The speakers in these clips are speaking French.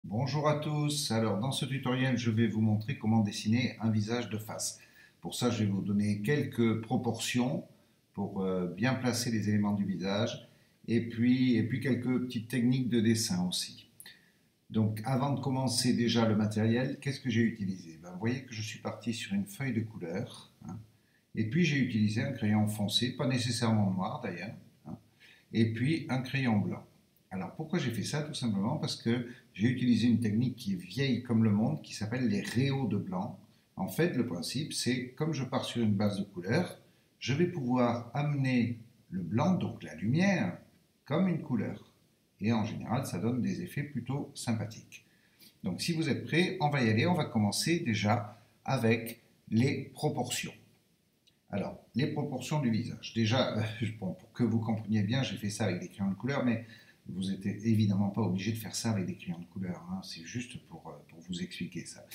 Bonjour à tous, alors dans ce tutoriel je vais vous montrer comment dessiner un visage de face. Pour ça je vais vous donner quelques proportions pour bien placer les éléments du visage et puis quelques petites techniques de dessin aussi. Donc avant de commencer déjà le matériel, qu'est-ce que j'ai utilisé? Vous voyez que je suis parti sur une feuille de couleur, hein, et puis j'ai utilisé un crayon foncé, pas nécessairement noir d'ailleurs, hein, et puis un crayon blanc. Alors pourquoi j'ai fait ça? Tout simplement parce que j'ai utilisé une technique qui est vieille comme le monde, qui s'appelle les réaux de blanc. En fait, le principe, c'est comme je pars sur une base de couleur, je vais pouvoir amener le blanc, donc la lumière, comme une couleur. Et en général, ça donne des effets plutôt sympathiques. Donc si vous êtes prêts, on va y aller. On va commencer déjà avec les proportions. Alors, les proportions du visage. Déjà, bon, pour que vous compreniez bien, j'ai fait ça avec des crayons de couleur, mais vous n'êtes évidemment pas obligé de faire ça avec des crayons de couleur, hein. C'est juste pour vous expliquer ça.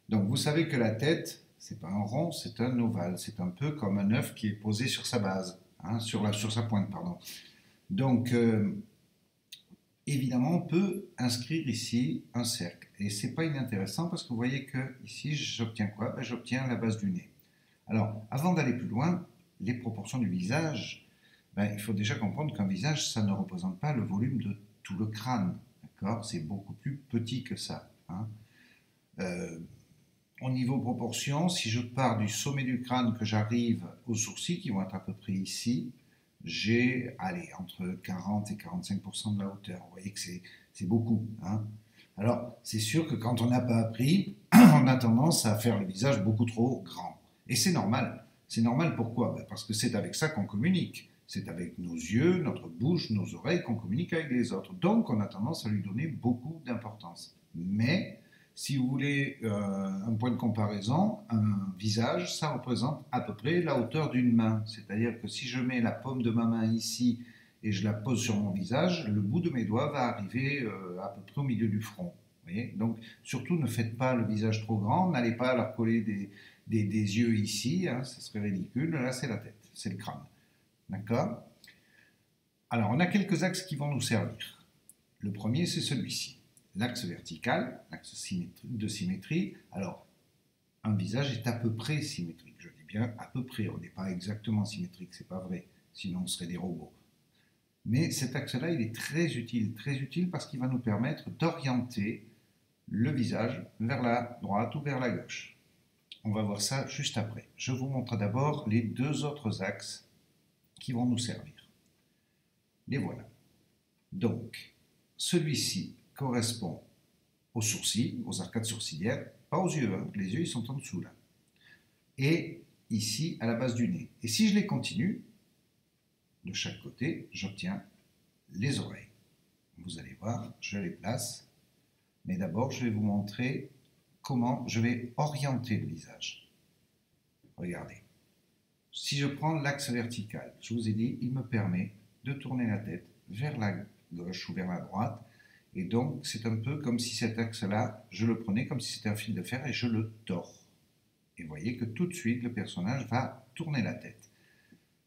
Donc, vous savez que la tête, c'est pas un rond, c'est un ovale. C'est un peu comme un œuf qui est posé sur sa base, hein, sur sa pointe, pardon. Donc, évidemment, on peut inscrire ici un cercle. Et c'est pas inintéressant parce que vous voyez que ici, j'obtiens quoi? Ben, j'obtiens la base du nez. Alors, avant d'aller plus loin, les proportions du visage, ben, il faut déjà comprendre qu'un visage, ça ne représente pas le volume de tout le crâne. D'accord? C'est beaucoup plus petit que ça, hein. Euh, Au niveau proportion, si je pars du sommet du crâne que j'arrive aux sourcils, qui vont être à peu près ici, j'ai, allez, entre 40 et 45% de la hauteur. Vous voyez que c'est beaucoup, hein. Alors, c'est sûr que quand on n'a pas appris, on a tendance à faire le visage beaucoup trop grand. Et c'est normal. C'est normal pourquoi? Ben parce que c'est avec ça qu'on communique. C'est avec nos yeux, notre bouche, nos oreilles qu'on communique avec les autres. Donc, on a tendance à lui donner beaucoup d'importance. Mais si vous voulez un point de comparaison, un visage, ça représente à peu près la hauteur d'une main. C'est-à-dire que si je mets la paume de ma main ici et je la pose sur mon visage, le bout de mes doigts va arriver à peu près au milieu du front. Vous voyez? Donc surtout ne faites pas le visage trop grand, n'allez pas leur coller des yeux ici, hein, ça serait ridicule. Là c'est la tête, c'est le crâne. D'accord? Alors on a quelques axes qui vont nous servir. Le premier, c'est celui-ci. L'axe vertical, l'axe de symétrie. Alors, un visage est à peu près symétrique. Je dis bien à peu près. On n'est pas exactement symétrique, c'est pas vrai. Sinon, on serait des robots. Mais cet axe-là, il est très utile parce qu'il va nous permettre d'orienter le visage vers la droite ou vers la gauche. On va voir ça juste après. Je vous montre d'abord les deux autres axes qui vont nous servir. Les voilà. Donc, celui-ci correspond aux sourcils, aux arcades sourcilières, pas aux yeux, hein. Les yeux ils sont en dessous là. Et ici à la base du nez. Et si je les continue, de chaque côté, j'obtiens les oreilles. Vous allez voir, je les place. Mais d'abord, je vais vous montrer comment je vais orienter le visage. Regardez. Si je prends l'axe vertical, je vous ai dit, il me permet de tourner la tête vers la gauche ou vers la droite. Et donc, c'est un peu comme si cet axe-là, je le prenais comme si c'était un fil de fer et je le tords. Et vous voyez que tout de suite, le personnage va tourner la tête.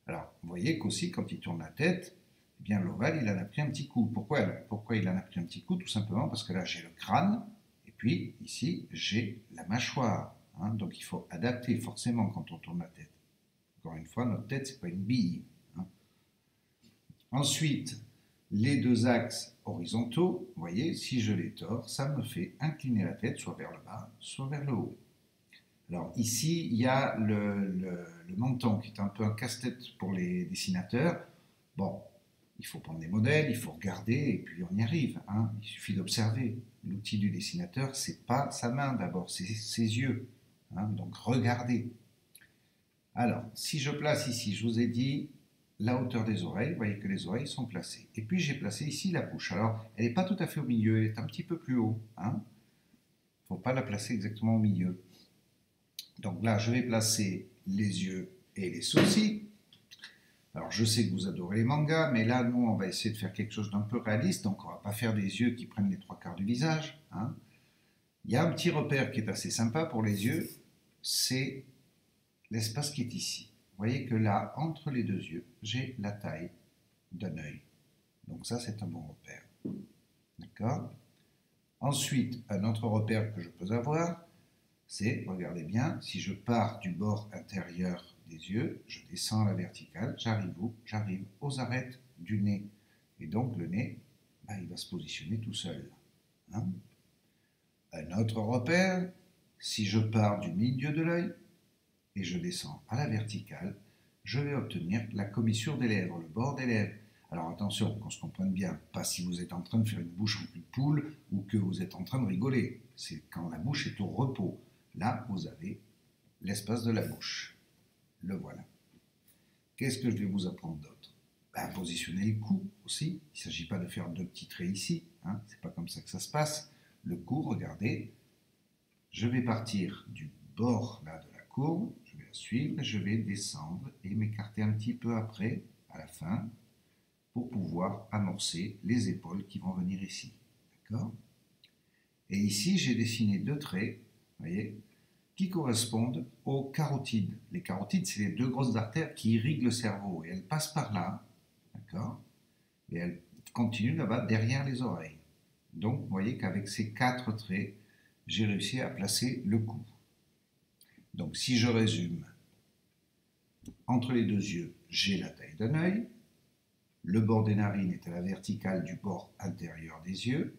Alors, vous voyez qu'aussi, quand il tourne la tête, eh bien, l'ovale, il en a pris un petit coup. Pourquoi il en a pris un petit coup? Tout simplement parce que là, j'ai le crâne, et puis, ici, j'ai la mâchoire, hein. Donc, il faut adapter forcément quand on tourne la tête. Encore une fois, notre tête, ce n'est pas une bille, hein. Ensuite, les deux axes horizontaux, vous voyez, si je les tords, ça me fait incliner la tête soit vers le bas, soit vers le haut. Alors ici, il y a le menton qui est un peu un casse-tête pour les dessinateurs. Bon, il faut prendre des modèles, il faut regarder et puis on y arrive, hein. Il suffit d'observer. L'outil du dessinateur, c'est pas sa main d'abord, c'est ses yeux, hein. Donc regardez. Alors, si je place ici, je vous ai dit la hauteur des oreilles, vous voyez que les oreilles sont placées. Et puis j'ai placé ici la bouche. Alors, elle n'est pas tout à fait au milieu, elle est un petit peu plus haut, hein. Il ne faut pas la placer exactement au milieu. Donc là, je vais placer les yeux et les sourcils. Alors, je sais que vous adorez les mangas, mais là, nous, on va essayer de faire quelque chose d'un peu réaliste. Donc, on ne va pas faire des yeux qui prennent les trois quarts du visage, hein. Il y a un petit repère qui est assez sympa pour les yeux, c'est l'espace qui est ici. Vous voyez que là, entre les deux yeux, j'ai la taille d'un œil. Donc ça, c'est un bon repère. D'accord? Ensuite, un autre repère que je peux avoir, c'est, regardez bien, si je pars du bord intérieur des yeux, je descends à la verticale, j'arrive où? J'arrive aux arêtes du nez. Et donc le nez, il va se positionner tout seul. Hein. Un autre repère, si je pars du milieu de l'œil et je descends à la verticale, je vais obtenir la commissure des lèvres, le bord des lèvres. Alors attention, qu'on se comprenne bien, pas si vous êtes en train de faire une bouche en cul de poule ou que vous êtes en train de rigoler. C'est quand la bouche est au repos. Là, vous avez l'espace de la bouche. Le voilà. Qu'est-ce que je vais vous apprendre d'autre? Positionner le cou aussi. Il ne s'agit pas de faire deux petits traits ici. Hein. C'est pas comme ça que ça se passe. Le cou, regardez, je vais partir du bord là de la courbe, je vais la suivre et je vais descendre et m'écarter un petit peu après, à la fin, pour pouvoir amorcer les épaules qui vont venir ici. D'accord? Et ici, j'ai dessiné deux traits, vous voyez, qui correspondent aux carotides. Les carotides, c'est les deux grosses artères qui irriguent le cerveau. Et elles passent par là, d'accord? Et elles continuent là-bas, derrière les oreilles. Donc, vous voyez qu'avec ces quatre traits, j'ai réussi à placer le cou. Donc, si je résume, entre les deux yeux, j'ai la taille d'un œil, le bord des narines est à la verticale du bord intérieur des yeux,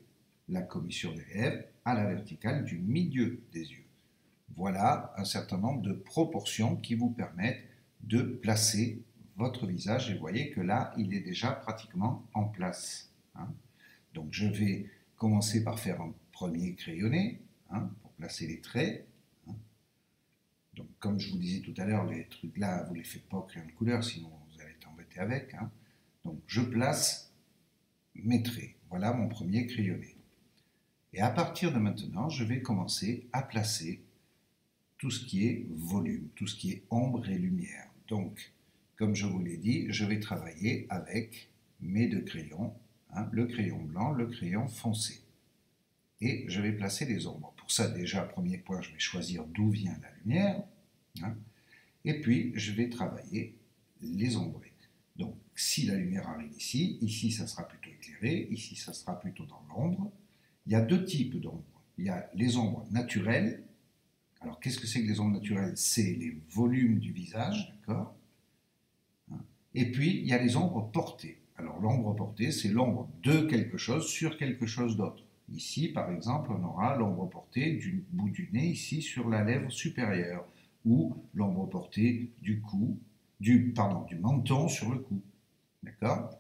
la commissure des lèvres à la verticale du milieu des yeux. Voilà un certain nombre de proportions qui vous permettent de placer votre visage. Et vous voyez que là, il est déjà pratiquement en place. Hein. Donc je vais commencer par faire un premier crayonné pour placer les traits. Hein. Donc comme je vous disais tout à l'heure, les trucs là, vous ne les faites pas au crayon de couleur, sinon vous allez être embêté avec. Hein. Donc je place mes traits. Voilà mon premier crayonné. Et à partir de maintenant, je vais commencer à placer tout ce qui est volume, tout ce qui est ombre et lumière. Donc, comme je vous l'ai dit, je vais travailler avec mes deux crayons, le crayon blanc, le crayon foncé. Et je vais placer les ombres. Pour ça, déjà, premier point, je vais choisir d'où vient la lumière. Et puis, je vais travailler les ombrés. Donc, si la lumière arrive ici, ici, ça sera plutôt éclairé, ici, ça sera plutôt dans l'ombre. Il y a deux types d'ombres. Il y a les ombres naturelles. Alors, qu'est-ce que c'est que les ombres naturelles? C'est les volumes du visage, d'accord? Et puis, il y a les ombres portées. Alors, l'ombre portée, c'est l'ombre de quelque chose sur quelque chose d'autre. Ici, par exemple, on aura l'ombre portée du bout du nez, ici, sur la lèvre supérieure, ou l'ombre portée du cou, du menton sur le cou. D'accord?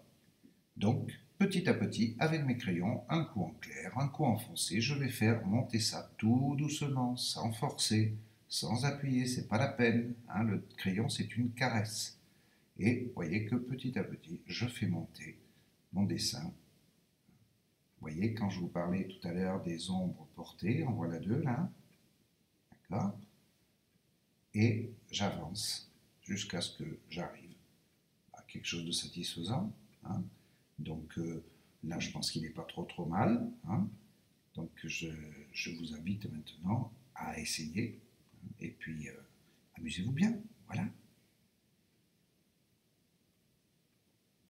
Donc, petit à petit, avec mes crayons, un coup en clair, un coup en foncé, je vais faire monter ça tout doucement, sans forcer, sans appuyer, c'est pas la peine. Le crayon, c'est une caresse. Et vous voyez que petit à petit, je fais monter mon dessin. Vous voyez, quand je vous parlais tout à l'heure des ombres portées, en voilà deux là, d'accord? Et j'avance jusqu'à ce que j'arrive à quelque chose de satisfaisant. Donc là, je pense qu'il n'est pas trop mal. Donc je vous invite maintenant à essayer. Et puis, amusez-vous bien. Voilà.